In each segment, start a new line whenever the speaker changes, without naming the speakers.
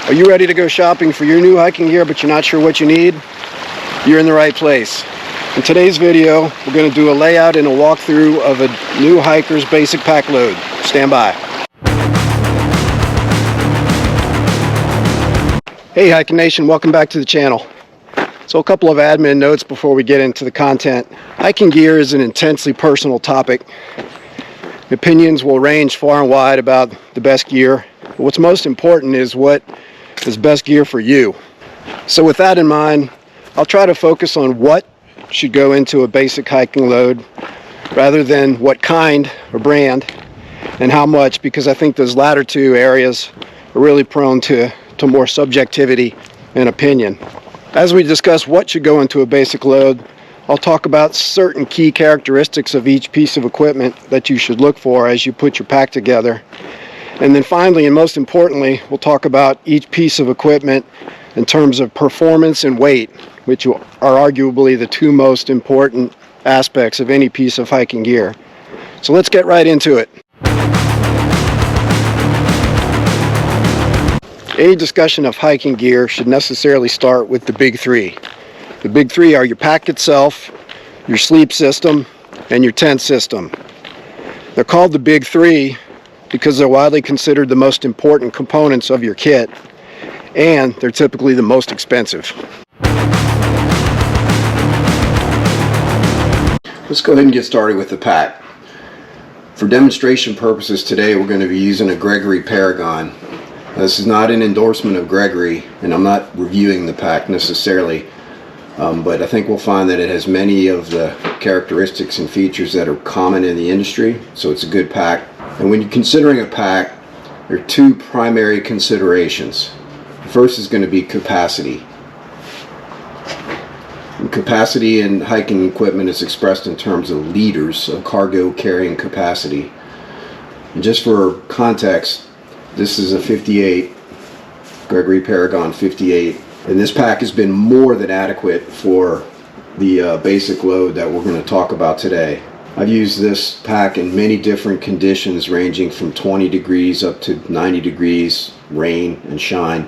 Are you ready to go shopping for your new hiking gear but you're not sure what you need? You're in the right place. In today's video, we're going to do a layout and a walkthrough of a new hiker's basic pack load. Stand by. Hey Hiking Nation, welcome back to the channel. So a couple of admin notes before we get into the content. Hiking gear is an intensely personal topic. Opinions will range far and wide about the best gear. But what's most important is what is best gear for you. So with that in mind, I'll try to focus on what should go into a basic hiking load rather than what kind or brand and how much, because I think those latter two areas are really prone to more subjectivity and opinion. As we discuss what should go into a basic load, I'll talk about certain key characteristics of each piece of equipment that you should look for as you put your pack together. And then finally, and most importantly, we'll talk about each piece of equipment in terms of performance and weight, which are arguably the two most important aspects of any piece of hiking gear. So let's get right into it. Any discussion of hiking gear should necessarily start with the big three. The big three are your pack itself, your sleep system, and your tent system. They're called the big three because they're widely considered the most important components of your kit, and they're typically the most expensive. Let's go ahead and get started with the pack. For demonstration purposes today, we're going to be using a Gregory Paragon. This is not an endorsement of Gregory, and I'm not reviewing the pack necessarily, but I think we'll find that it has many of the characteristics and features that are common in the industry, so it's a good pack. And when you're considering a pack, there are two primary considerations. The first is going to be capacity. And capacity in hiking equipment is expressed in terms of liters of cargo carrying capacity. And just for context, this is a 58, Gregory Paragon 58, and this pack has been more than adequate for the basic load that we're going to talk about today. I've used this pack in many different conditions ranging from 20 degrees up to 90 degrees, rain and shine.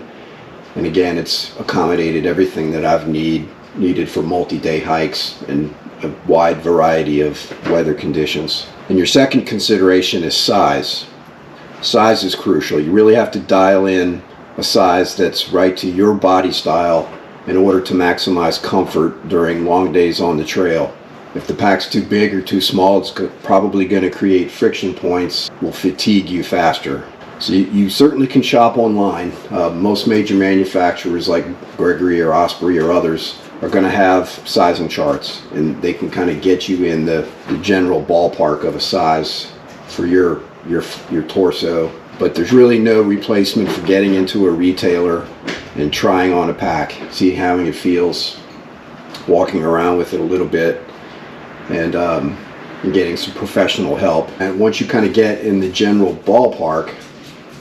And again, it's accommodated everything that I've needed for multi-day hikes and a wide variety of weather conditions. And your second consideration is size. Size is crucial. You really have to dial in a size that's right to your body style in order to maximize comfort during long days on the trail. If the pack's too big or too small, it's probably going to create friction points, will fatigue you faster. So you certainly can shop online. Most major manufacturers like Gregory or Osprey or others are going to have sizing charts, and they can kind of get you in the general ballpark of a size for your torso. But there's really no replacement for getting into a retailer and trying on a pack, see how it feels, walking around with it a little bit, and getting some professional help. And once you kind of get in the general ballpark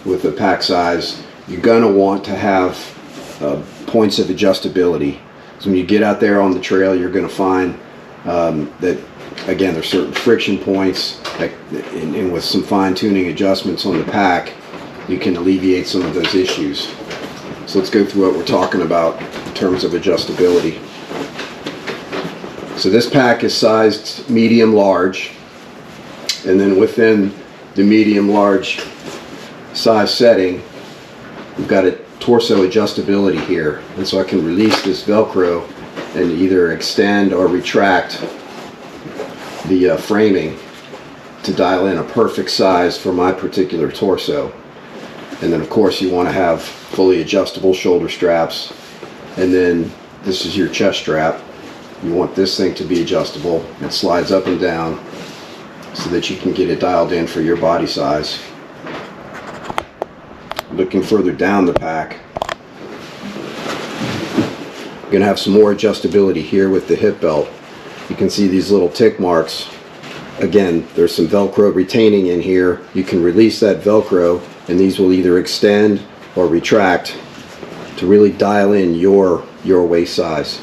with the pack size, you're going to want to have points of adjustability. So when you get out there on the trail, you're going to find that, again, there's certain friction points that, and with some fine-tuning adjustments on the pack, you can alleviate some of those issues. So let's go through what we're talking about in terms of adjustability. So this pack is sized medium-large, and then within the medium-large size setting, we've got a torso adjustability here, and so I can release this Velcro and either extend or retract the framing to dial in a perfect size for my particular torso. And then of course you want to have fully adjustable shoulder straps, and then this is your chest strap. You want this thing to be adjustable. It slides up and down so that you can get it dialed in for your body size. Looking further down the pack, you're going to have some more adjustability here with the hip belt. You can see these little tick marks. Again, there's some Velcro retaining in here. You can release that Velcro, and these will either extend or retract to really dial in your waist size.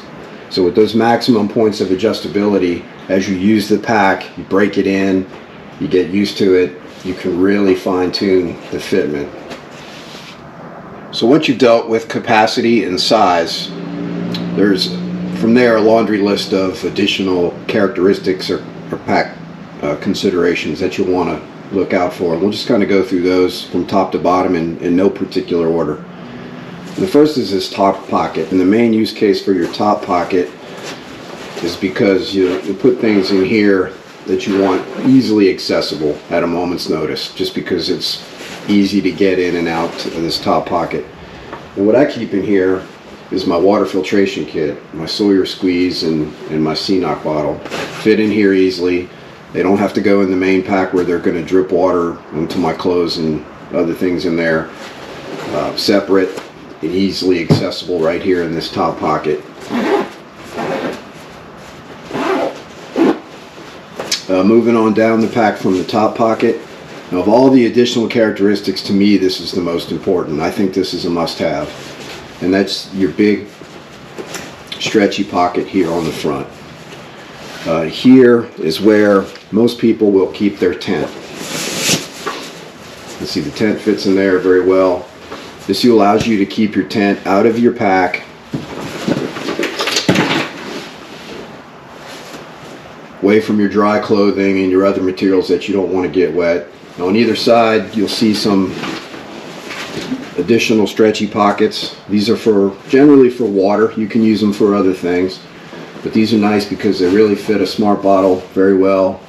So with those maximum points of adjustability, as you use the pack, you break it in, you get used to it, you can really fine-tune the fitment. So once you've dealt with capacity and size, there's from there a laundry list of additional characteristics or pack considerations that you'll want to look out for. And we'll just kind of go through those from top to bottom in no particular order. And the first is this top pocket. And the main use case for your top pocket is because you put things in here that you want easily accessible at a moment's notice, just because it's easy to get in and out of this top pocket. And what I keep in here is my water filtration kit, my Sawyer squeeze and my CNOC bottle. Fit in here easily. They don't have to go in the main pack where they're going to drip water into my clothes and other things in there. Separate and easily accessible right here in this top pocket. Moving on down the pack from the top pocket. Now, of all the additional characteristics, to me, this is the most important. I think this is a must-have. And that's your big, stretchy pocket here on the front. Here is where most people will keep their tent. You see the tent fits in there very well. This allows you to keep your tent out of your pack, away from your dry clothing and your other materials that you don't want to get wet. Now, on either side, you'll see some additional stretchy pockets. These are generally for water. You can use them for other things, but these are nice because they really fit a Smart bottle very well.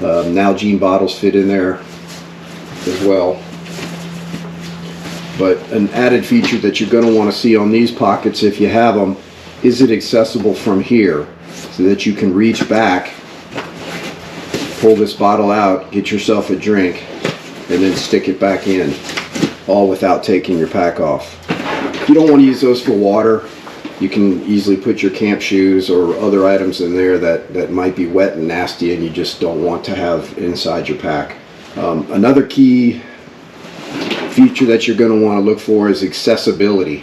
Nalgene bottles fit in there as well. But an added feature that you're going to want to see on these pockets, if you have them, is it accessible from here so that you can reach back, pull this bottle out, get yourself a drink, and then stick it back in, all without taking your pack off. If you don't want to use those for water, you can easily put your camp shoes or other items in there that might be wet and nasty and you just don't want to have inside your pack. Another key feature that you're going to want to look for is accessibility.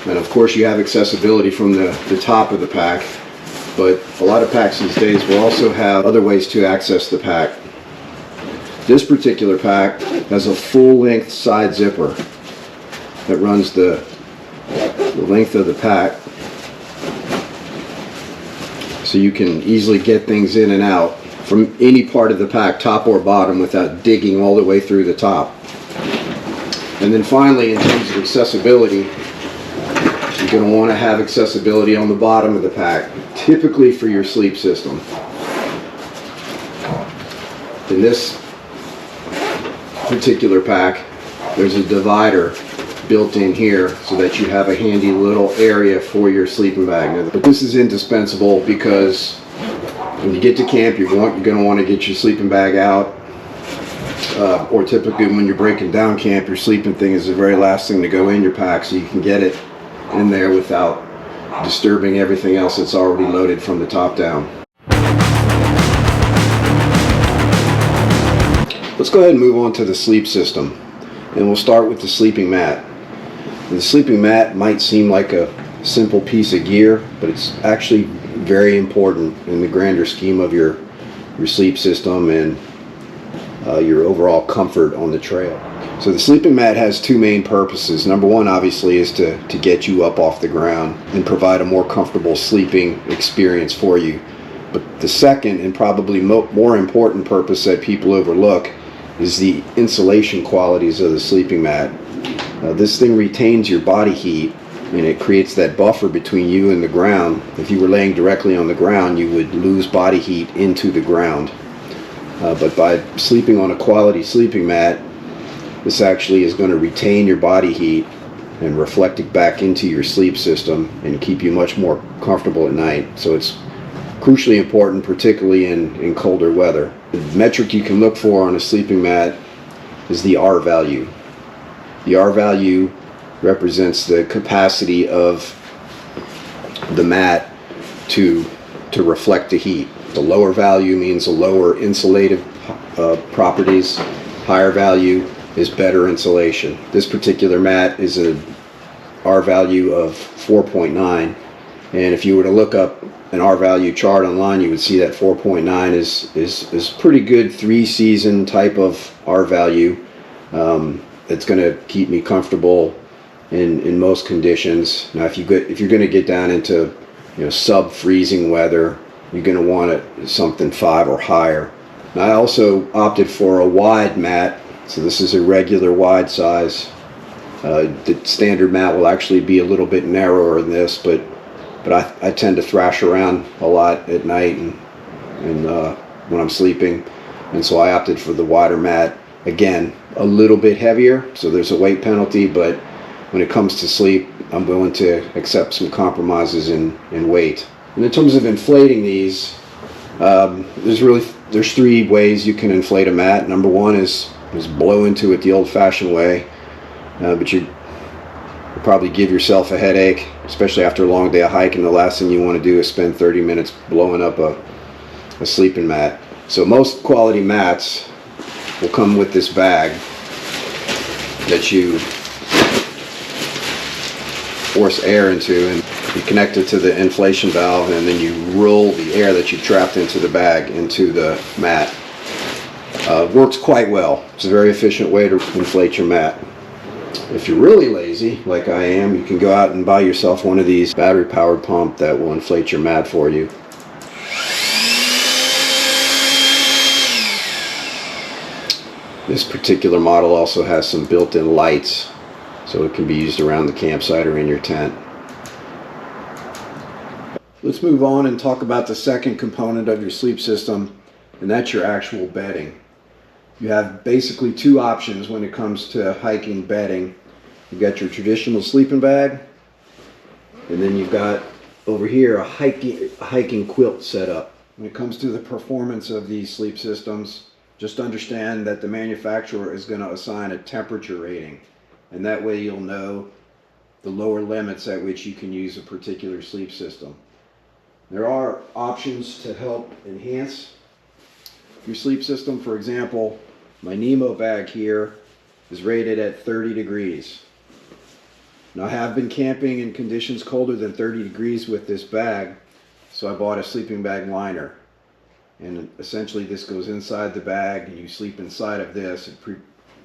And of course you have accessibility from the top of the pack, but a lot of packs these days will also have other ways to access the pack. This particular pack has a full-length side zipper that runs the length of the pack, so you can easily get things in and out from any part of the pack, top or bottom, without digging all the way through the top. And then finally, in terms of accessibility, you're going to want to have accessibility on the bottom of the pack, typically for your sleep system. In this particular pack, there's a divider built in here so that you have a handy little area for your sleeping bag. But this is indispensable because when you get to camp, you're going to want to get your sleeping bag out. Or typically when you're breaking down camp, your sleeping thing is the very last thing to go in your pack, so you can get it in there without disturbing everything else that's already loaded from the top down. Let's go ahead and move on to the sleep system, and we'll start with the sleeping mat. And the sleeping mat might seem like a simple piece of gear, but it's actually very important in the grander scheme of your sleep system and your overall comfort on the trail. So the sleeping mat has two main purposes. Number one, obviously, is to get you up off the ground and provide a more comfortable sleeping experience for you. But the second, and probably more important purpose that people overlook, is the insulation qualities of the sleeping mat. This thing retains your body heat, and it creates that buffer between you and the ground. If you were laying directly on the ground, you would lose body heat into the ground. But by sleeping on a quality sleeping mat, this actually is going to retain your body heat and reflect it back into your sleep system and keep you much more comfortable at night. So it's crucially important, particularly in colder weather. The metric you can look for on a sleeping mat is the R value. The R value represents the capacity of the mat to reflect the heat. The lower value means a lower insulative properties. Higher value is better insulation. This particular mat is a R value of 4.9, and if you were to look up an R value chart online, you would see that 4.9 is pretty good 3-season type of R value. it's going to keep me comfortable in most conditions. Now, if you're going to get down into sub-freezing weather, you're going to want it something 5 or higher. Now, I also opted for a wide mat, so this is a regular wide size. The standard mat will actually be a little bit narrower than this, but I tend to thrash around a lot at night and when I'm sleeping, and so I opted for the wider mat. Again, a little bit heavier, so there's a weight penalty, but when it comes to sleep, I'm willing to accept some compromises in weight. And in terms of inflating these, there's 3 ways you can inflate a mat. Number 1 is blow into it the old-fashioned way, but you probably give yourself a headache, especially after a long day of hiking. The last thing you want to do is spend 30 minutes blowing up a sleeping mat. So most quality mats will come with this bag that you force air into, and you connect it to the inflation valve, and then you roll the air that you've trapped into the bag into the mat. Works quite well. It's a very efficient way to inflate your mat. If you're really lazy, like I am, you can go out and buy yourself one of these battery-powered pump that will inflate your mat for you. This particular model also has some built-in lights, so it can be used around the campsite or in your tent. Let's move on and talk about the second component of your sleep system, and that's your actual bedding. You have basically 2 options when it comes to hiking bedding. You've got your traditional sleeping bag, and then you've got over here a hiking quilt setup. When it comes to the performance of these sleep systems, just understand that the manufacturer is going to assign a temperature rating, and that way you'll know the lower limits at which you can use a particular sleep system. There are options to help enhance your sleep system. For example, my Nemo bag here is rated at 30 degrees. Now, I have been camping in conditions colder than 30 degrees with this bag, so I bought a sleeping bag liner. And essentially this goes inside the bag, and you sleep inside of this. It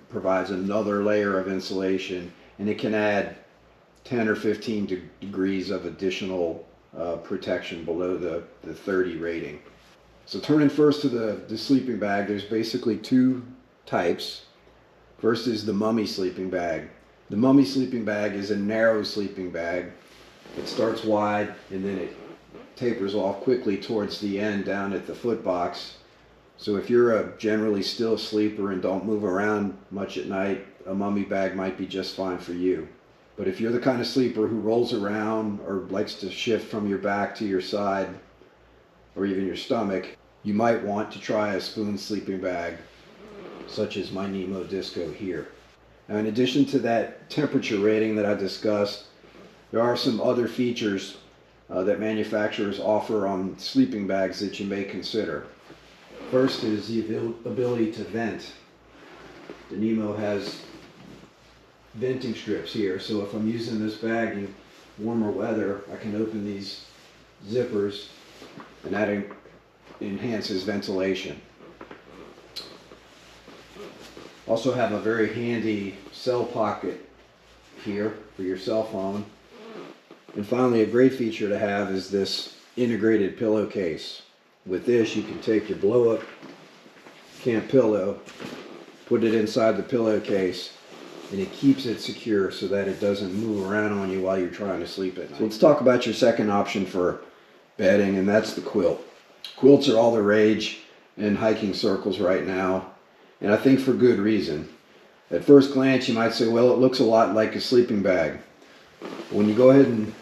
provides another layer of insulation, and it can add 10 or 15 degrees of additional protection below the 30 rating. So turning first to the sleeping bag, there's basically 2 types. First is the Mummy sleeping bag. The Mummy sleeping bag is a narrow sleeping bag. It starts wide and then it tapers off quickly towards the end down at the foot box. So if you're a generally still sleeper and don't move around much at night, a Mummy bag might be just fine for you. But if you're the kind of sleeper who rolls around or likes to shift from your back to your side or even your stomach, you might want to try a spoon sleeping bag, such as my Nemo Disco here. Now, in addition to that temperature rating that I discussed, there are some other features that manufacturers offer on sleeping bags that you may consider. First is the ability to vent. The Nemo has venting strips here, so if I'm using this bag in warmer weather, I can open these zippers, and that enhances ventilation. Also have a very handy cell pocket here for your cell phone. And finally, a great feature to have is this integrated pillowcase. With this, you can take your blow-up camp pillow, put it inside the pillowcase, and it keeps it secure so that it doesn't move around on you while you're trying to sleep at night. So let's talk about your second option for bedding, and that's the quilt. Quilts are all the rage in hiking circles right now, and I think for good reason. At first glance, you might say, well, it looks a lot like a sleeping bag. When you go ahead and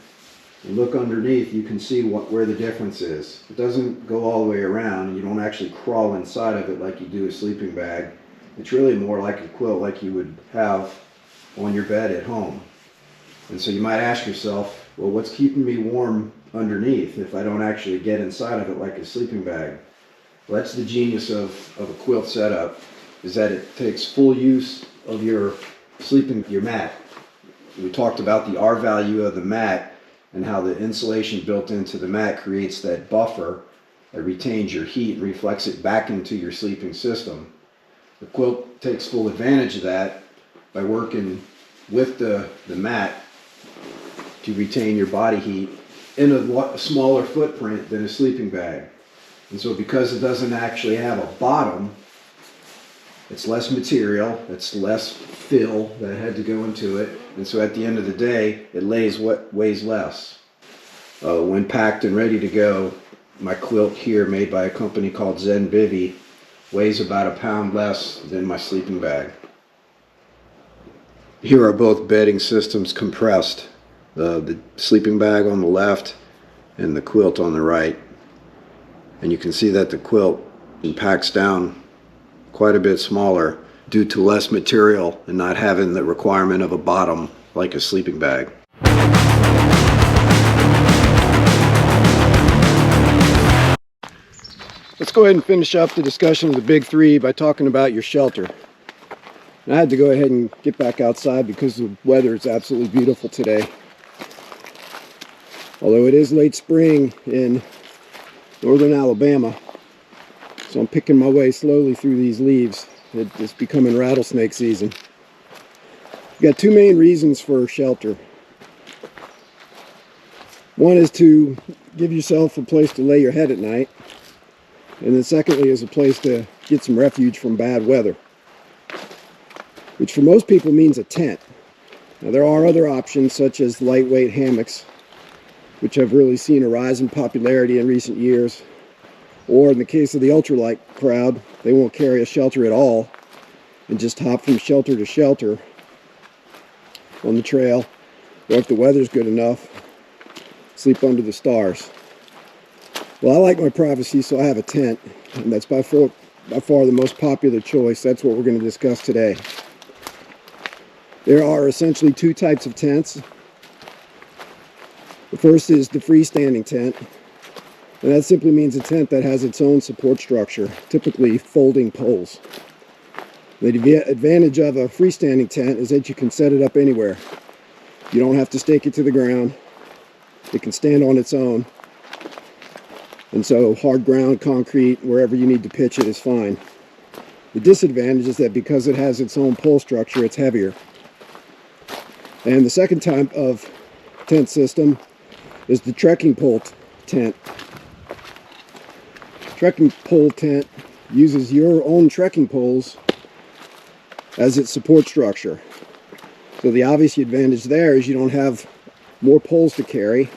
look underneath, you can see where the difference is. It doesn't go all the way around, and you don't actually crawl inside of it like you do a sleeping bag. It's really more like a quilt, like you would have on your bed at home. And so you might ask yourself, well, what's keeping me warm underneath if I don't actually get inside of it like a sleeping bag? Well, that's the genius of a quilt setup, is that it takes full use of your mat. We talked about the R value of the mat and how the insulation built into the mat creates that buffer that retains your heat and reflects it back into your sleeping system. The quilt takes full advantage of that by working with the mat to retain your body heat in a smaller footprint than a sleeping bag. And so because it doesn't actually have a bottom, it's less material, it's less fill that had to go into it, and so at the end of the day, it weighs less. When packed and ready to go, my quilt here, made by a company called Zenvivi, weighs about a pound less than my sleeping bag. Here are both bedding systems compressed. The sleeping bag on the left and the quilt on the right. And you can see that the quilt packs down quite a bit smaller due to less material and not having the requirement of a bottom like a sleeping bag. Let's go ahead and finish up the discussion of the big three by talking about your shelter. And I had to go ahead and get back outside because the weather is absolutely beautiful today. Although it is late spring in northern Alabama, so I'm picking my way slowly through these leaves. It's becoming rattlesnake season. You've got two main reasons for shelter. One is to give yourself a place to lay your head at night, and then secondly is a place to get some refuge from bad weather, which for most people means a tent. Now there are other options such as lightweight hammocks, which have really seen a rise in popularity in recent years. Or in the case of the ultralight crowd, they won't carry a shelter at all and just hop from shelter to shelter on the trail, or if the weather's good enough, sleep under the stars. Well, I like my privacy, so I have a tent, and that's by far the most popular choice. That's what we're going to discuss today. There are essentially two types of tents. The first is the freestanding tent, and that simply means a tent that has its own support structure, typically folding poles. The advantage of a freestanding tent is that you can set it up anywhere. You don't have to stake it to the ground. It can stand on its own. And so hard ground, concrete, wherever you need to pitch it is fine. The disadvantage is that because it has its own pole structure, it's heavier. And the second type of tent system is the trekking pole tent. Trekking pole tent uses your own trekking poles as its support structure. So the obvious advantage there is you don't have more poles to carry,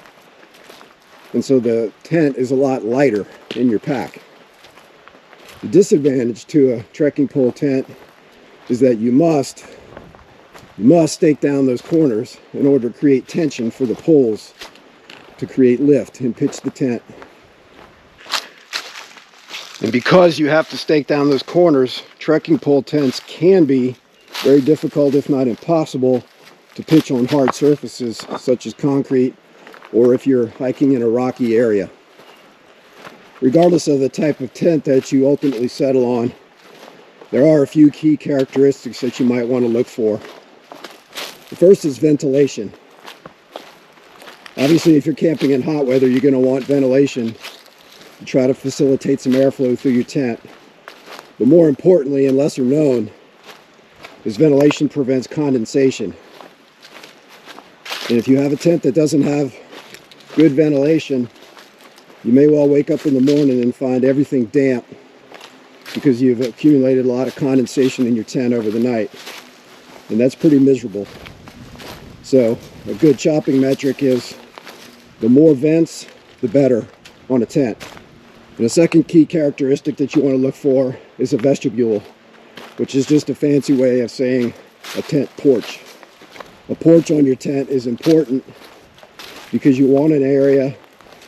and so the tent is a lot lighter in your pack. The disadvantage to a trekking pole tent is that you must stake down those corners in order to create tension for the poles to create lift and pitch the tent. And because you have to stake down those corners, trekking pole tents can be very difficult, if not impossible, to pitch on hard surfaces such as concrete, or if you're hiking in a rocky area. Regardless of the type of tent that you ultimately settle on, there are a few key characteristics that you might want to look for. The first is ventilation. Obviously, if you're camping in hot weather, you're going to want ventilation to try to facilitate some airflow through your tent. But more importantly, and lesser known, is ventilation prevents condensation. And if you have a tent that doesn't have good ventilation, you may well wake up in the morning and find everything damp because you've accumulated a lot of condensation in your tent over the night. And that's pretty miserable. So a good chopping metric is the more vents, the better on a tent. And a second key characteristic that you want to look for is a vestibule, which is just a fancy way of saying a tent porch. A porch on your tent is important because you want an area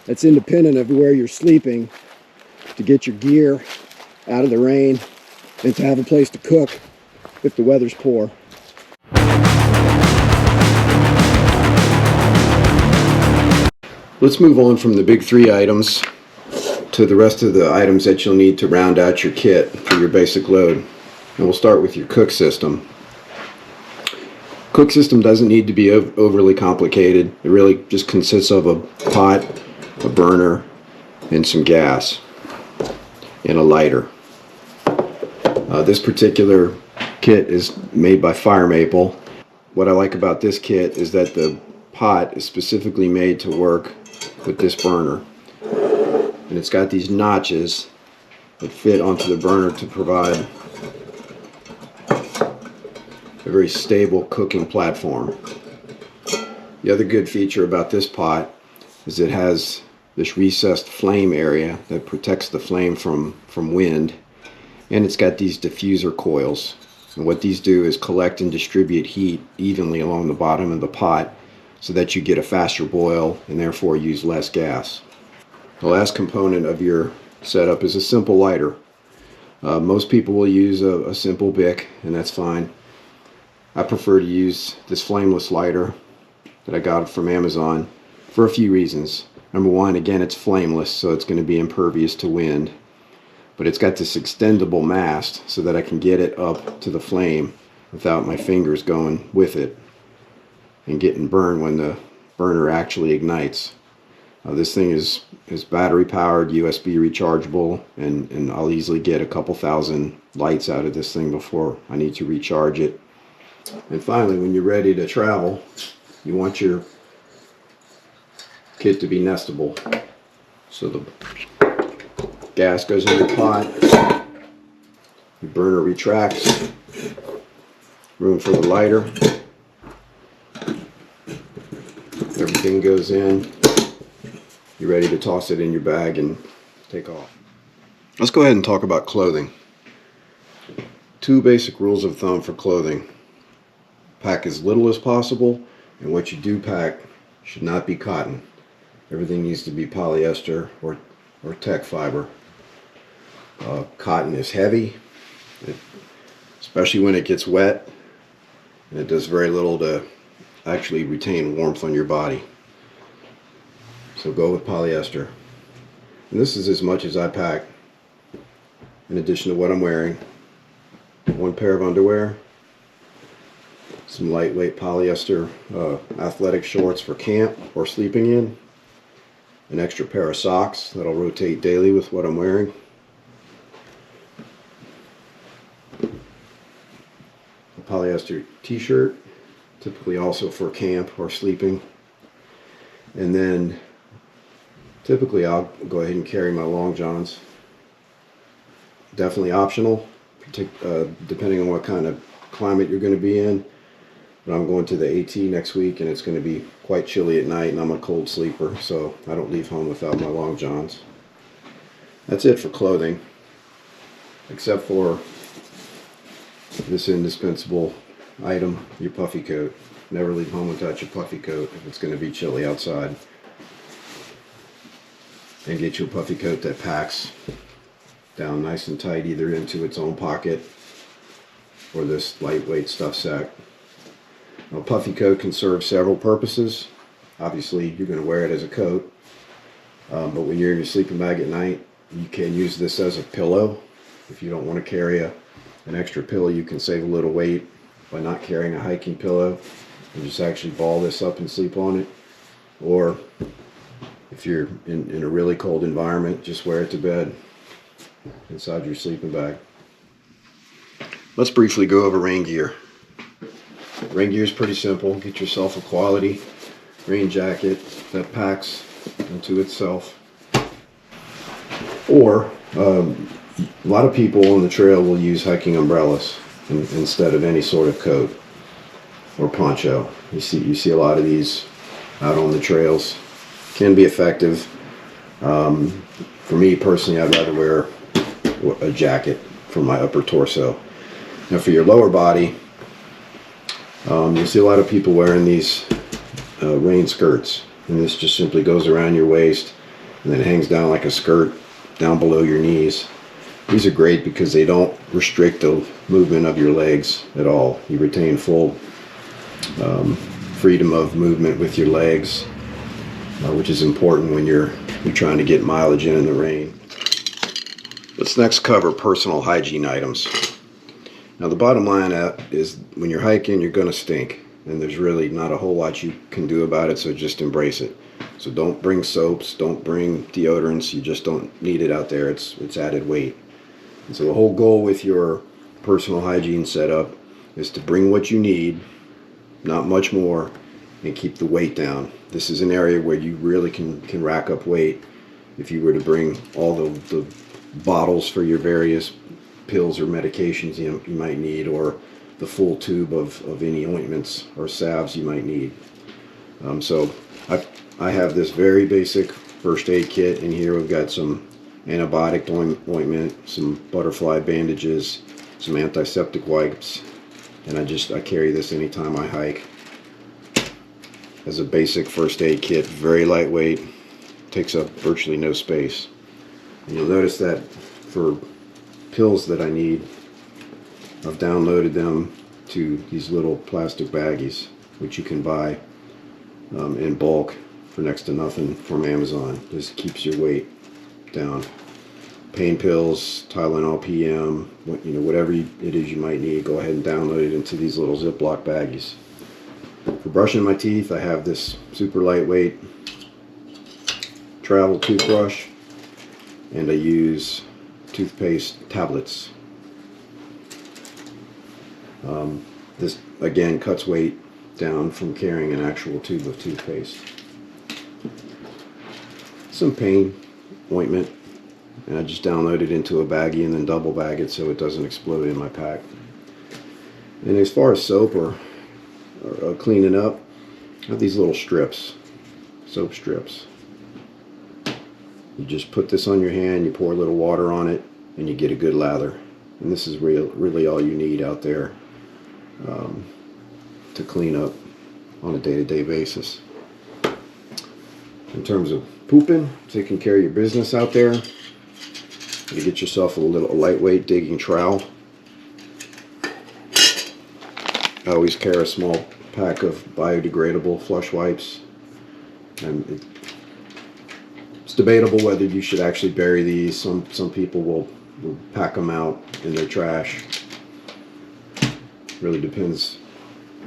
that's independent of where you're sleeping to get your gear out of the rain and to have a place to cook if the weather's poor. Let's move on from the big three items to the rest of the items that you'll need to round out your kit for your basic load. And we'll start with your cook system. Cook system doesn't need to be overly complicated. It really just consists of a pot, a burner, and some gas, and a lighter. This particular Kit is made by Fire Maple. What I like about this kit is that the pot is specifically made to work with this burner. And it's got these notches that fit onto the burner to provide a very stable cooking platform. The other good feature about this pot is it has this recessed flame area that protects the flame from wind, and it's got these diffuser coils. And what these do is collect and distribute heat evenly along the bottom of the pot so that you get a faster boil and therefore use less gas. The last component of your setup is a simple lighter. Most people will use a simple Bic, and that's fine. I prefer to use this flameless lighter that I got from Amazon for a few reasons. Number one, again, it's flameless, so it's going to be impervious to wind. But it's got this extendable mast so that I can get it up to the flame without my fingers going with it and getting burned when the burner actually ignites. This thing is battery powered, USB rechargeable, and I'll easily get a couple thousand lights out of this thing before I need to recharge it. And finally, when you're ready to travel, you want your kit to be nestable. So the gas goes in your pot, your burner retracts, room for the lighter, everything goes in, you're ready to toss it in your bag and take off. Let's go ahead and talk about clothing. Two basic rules of thumb for clothing: pack as little as possible, and what you do pack should not be cotton. Everything needs to be polyester or tech fiber. Cotton is heavy, especially when it gets wet, and it does very little to actually retain warmth on your body. So go with polyester. And this is as much as I pack. In addition to what I'm wearing: one pair of underwear, some lightweight polyester athletic shorts for camp or sleeping in, an extra pair of socks that'll rotate daily with what I'm wearing, a polyester t-shirt, typically also for camp or sleeping, and then typically I'll go ahead and carry my long johns. Definitely optional, depending on what kind of climate you're going to be in. But I'm going to the AT next week, and it's going to be quite chilly at night, and I'm a cold sleeper, so I don't leave home without my long johns. That's it for clothing, except for this indispensable item, your puffy coat. Never leave home without your puffy coat if it's going to be chilly outside. And get you a puffy coat that packs down nice and tight, either into its own pocket or this lightweight stuff sack. A puffy coat can serve several purposes. Obviously, you're going to wear it as a coat, but when you're in your sleeping bag at night, you can use this as a pillow. If you don't want to carry an extra pillow, you can save a little weight by not carrying a hiking pillow and just actually ball this up and sleep on it. Or if you're in a really cold environment, just wear it to bed inside your sleeping bag. Let's briefly go over rain gear. Rain gear is pretty simple. Get yourself a quality rain jacket that packs into itself. Or a lot of people on the trail will use hiking umbrellas instead of any sort of coat or poncho. You see a lot of these out on the trails. Can be effective. For me personally, I'd rather wear a jacket for my upper torso. Now for your lower body, you see a lot of people wearing these rain skirts, and this just simply goes around your waist and then hangs down like a skirt down below your knees. These are great because they don't restrict the movement of your legs at all. You retain full freedom of movement with your legs, which is important when you're trying to get mileage in the rain. Let's next cover personal hygiene items. Now the bottom line is when you're hiking, you're going to stink, and there's really not a whole lot you can do about it, so just embrace it. So don't bring soaps, don't bring deodorants, you just don't need it out there. It's added weight. And so the whole goal with your personal hygiene setup is to bring what you need, not much more, and keep the weight down. This is an area where you really can rack up weight if you were to bring all the bottles for your various pills or medications you might need, or the full tube of any ointments or salves you might need. So I have this very basic first aid kit. In here we've got some antibiotic ointment, some butterfly bandages, some antiseptic wipes, and I carry this anytime I hike as a basic first aid kit. Very lightweight, takes up virtually no space. And you'll notice that for pills that I need, I've downloaded them to these little plastic baggies, which you can buy in bulk for next to nothing from Amazon. This keeps your weight down. Pain pills, Tylenol PM, whatever it is you might need, go ahead and download it into these little Ziploc baggies. For brushing my teeth, I have this super lightweight travel toothbrush, and I use toothpaste tablets. This again cuts weight down from carrying an actual tube of toothpaste. Some pain ointment, and I just download it into a baggie and then double bag it so it doesn't explode in my pack. And as far as soap or cleaning up, I have these little strips, soap strips. You just put this on your hand, you pour a little water on it, and you get a good lather. And this is really all you need out there to clean up on a day-to-day basis. In terms of pooping, taking care of your business out there, you get yourself a lightweight digging trowel. I always carry a small pack of biodegradable flush wipes, and it's debatable whether you should actually bury these. Some people will pack them out in their trash. Really depends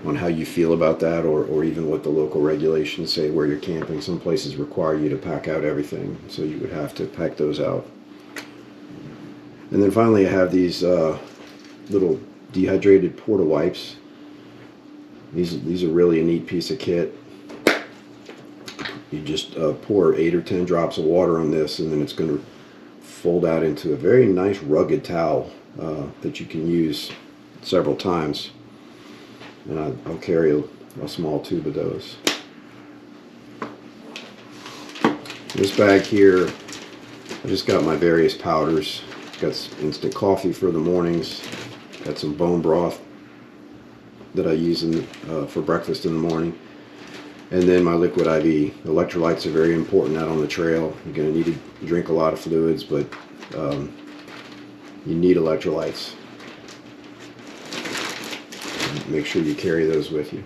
on how you feel about that, or even what the local regulations say where you're camping. Some places require you to pack out everything, so you would have to pack those out. And then finally I have these little dehydrated porta wipes. These are really a neat piece of kit. You just pour 8 or 10 drops of water on this, and then it's going to fold out into a very nice rugged towel that you can use several times. And I'll carry a small tube of those. This bag here, I just got my various powders. Got some instant coffee for the mornings. Got some bone broth that I use for breakfast in the morning. And then my liquid IV. Electrolytes are very important out on the trail. You're going to need to drink a lot of fluids, but you need electrolytes. Make sure you carry those with you.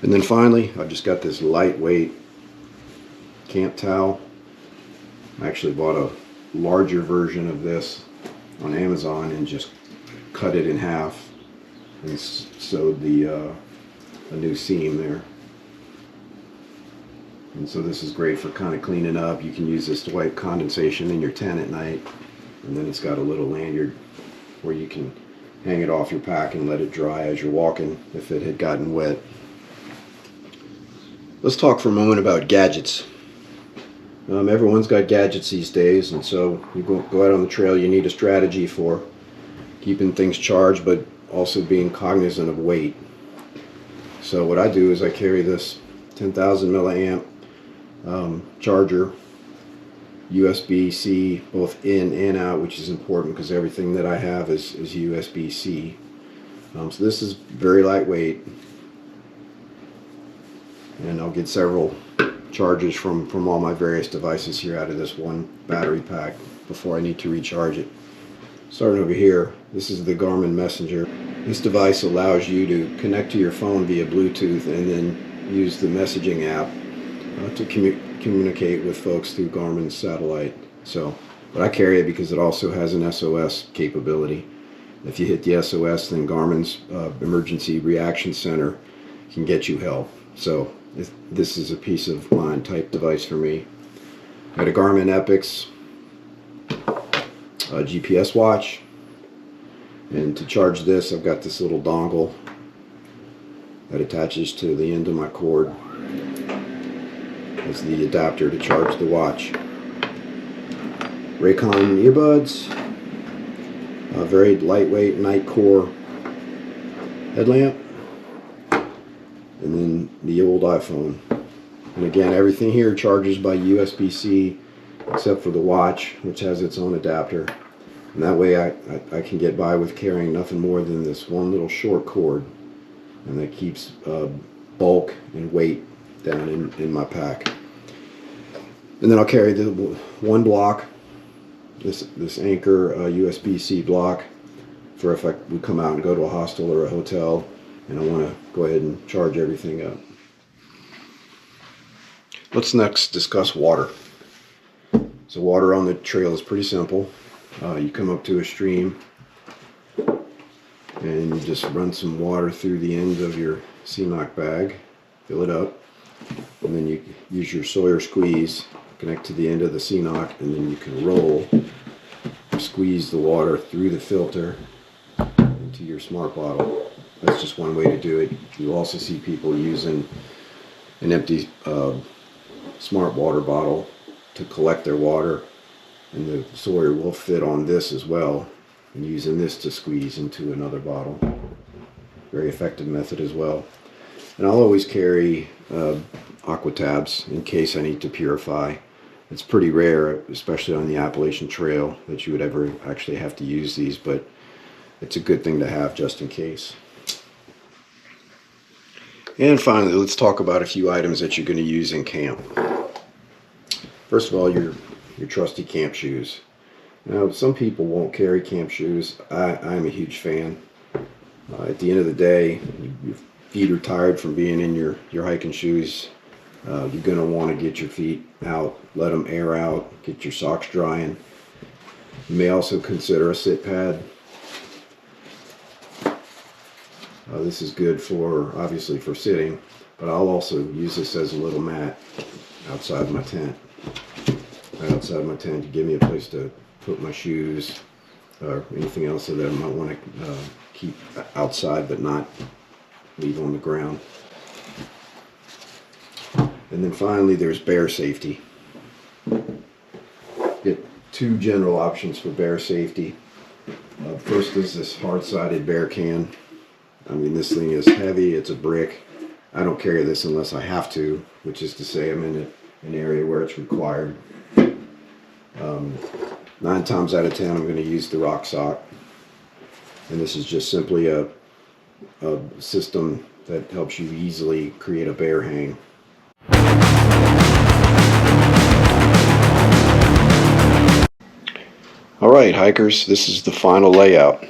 And then finally, I've just got this lightweight camp towel. I actually bought a larger version of this on Amazon and just cut it in half and sewed a new seam there. And so this is great for kind of cleaning up. You can use this to wipe condensation in your tent at night, and then it's got a little lanyard where you can hang it off your pack and let it dry as you're walking if it had gotten wet. Let's talk for a moment about gadgets. Everyone's got gadgets these days, and so you go out on the trail, you need a strategy for keeping things charged, but also being cognizant of weight. So what I do is I carry this 10,000 milliamp charger, USB-C, both in and out, which is important because everything that I have is USB-C. So this is very lightweight, and I'll get several charges from all my various devices here out of this one battery pack before I need to recharge it. Starting over here, this is the Garmin Messenger. This device allows you to connect to your phone via Bluetooth and then use the messaging app to communicate with folks through Garmin's satellite. But I carry it because it also has an SOS capability. If you hit the SOS, then Garmin's Emergency Reaction Center can get you help. So this is a peace of mind type device for me. I got a Garmin Epix GPS watch. And to charge this, I've got this little dongle that attaches to the end of my cord. It's the adapter to charge the watch. Raycon earbuds, a very lightweight Nitecore headlamp, and then the old iPhone. And again, everything here charges by USB-C except for the watch, which has its own adapter. And that way I can get by with carrying nothing more than this one little short cord, and that keeps bulk and weight down in my pack. And then I'll carry the one block, this Anker USB-C block, for if I would come out and go to a hostel or a hotel and I want to go ahead and charge everything up. Let's next discuss water. So water on the trail is pretty simple. You come up to a stream and you just run some water through the end of your CNOC bag, fill it up, and then you use your Sawyer squeeze, connect to the end of the CNOC, and then you can roll, squeeze the water through the filter into your smart bottle. That's just one way to do it. You also see people using an empty smart water bottle to collect their water, and the Sawyer will fit on this as well, and using this to squeeze into another bottle. Very effective method as well. And I'll always carry aqua tabs in case I need to purify. It's pretty rare, especially on the Appalachian Trail, that you would ever actually have to use these, but it's a good thing to have just in case. And finally, let's talk about a few items that you're going to use in camp. First of all, your trusty camp shoes. Now, some people won't carry camp shoes. I'm a huge fan. At the end of the day, your feet are tired from being in your hiking shoes. You're going to want to get your feet out, let them air out, get your socks drying. You may also consider a sit pad. This is good for, obviously, for sitting, but I'll also use this as a little mat outside my tent. Right outside my tent to give me a place to put my shoes or anything else that I might want to keep outside but not leave on the ground. And then finally, there's bear safety. Get two general options for bear safety. First is this hard-sided bear can. I mean, this thing is heavy, it's a brick. I don't carry this unless I have to, which is to say I'm in an area where it's required. 9 times out of 10 I'm going to use the Rock Sock. And this is just simply a system that helps you easily create a bear hang. Alright hikers, this is the final layout.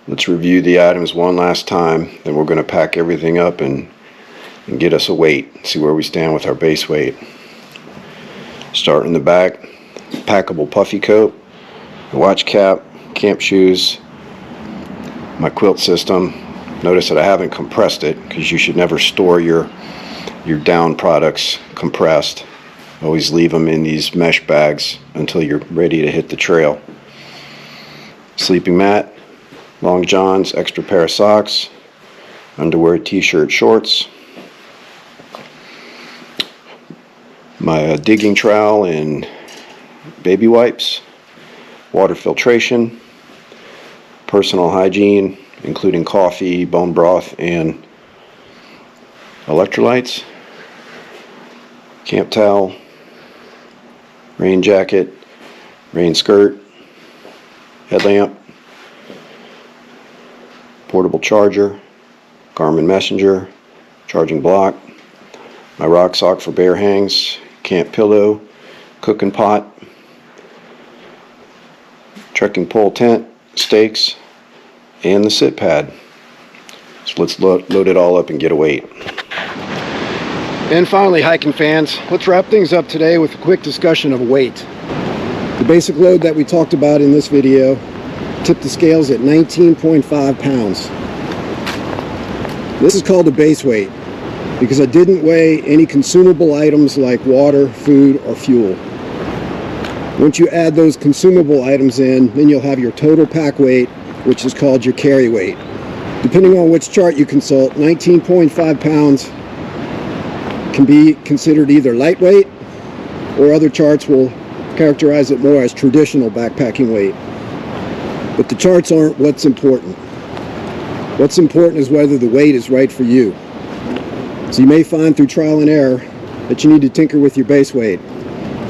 Let's review the items one last time, then we're going to pack everything up and get us a weight, see where we stand with our base weight. Start in the back, packable puffy coat, a watch cap, camp shoes, my quilt system. Notice that I haven't compressed it because you should never store your down products compressed. Always leave them in these mesh bags until you're ready to hit the trail. Sleeping mat, long johns, extra pair of socks, underwear, t-shirt, shorts, my digging trowel and baby wipes, water filtration, personal hygiene including coffee, bone broth, and electrolytes, camp towel, rain jacket, rain skirt, headlamp, portable charger, Garmin Messenger, charging block, my Rock Sock for bear hangs, camp pillow, cooking pot, trekking pole tent, stakes, and the sit pad. So let's load it all up and get a weight. And finally, hiking fans, let's wrap things up today with a quick discussion of weight. The basic load that we talked about in this video tipped the scales at 19.5 pounds. This is called a base weight because I didn't weigh any consumable items like water, food, or fuel. Once you add those consumable items in, then you'll have your total pack weight, which is called your carry weight. Depending on which chart you consult, 19.5 pounds can be considered either lightweight, or other charts will characterize it more as traditional backpacking weight. But the charts aren't what's important. What's important is whether the weight is right for you. So you may find through trial and error that you need to tinker with your base weight.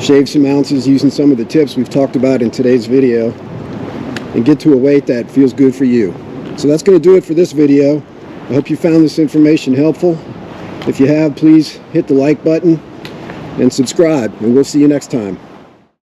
Shave some ounces using some of the tips we've talked about in today's video, and get to a weight that feels good for you. So that's going to do it for this video. I hope you found this information helpful. If you have, please hit the like button and subscribe, and we'll see you next time.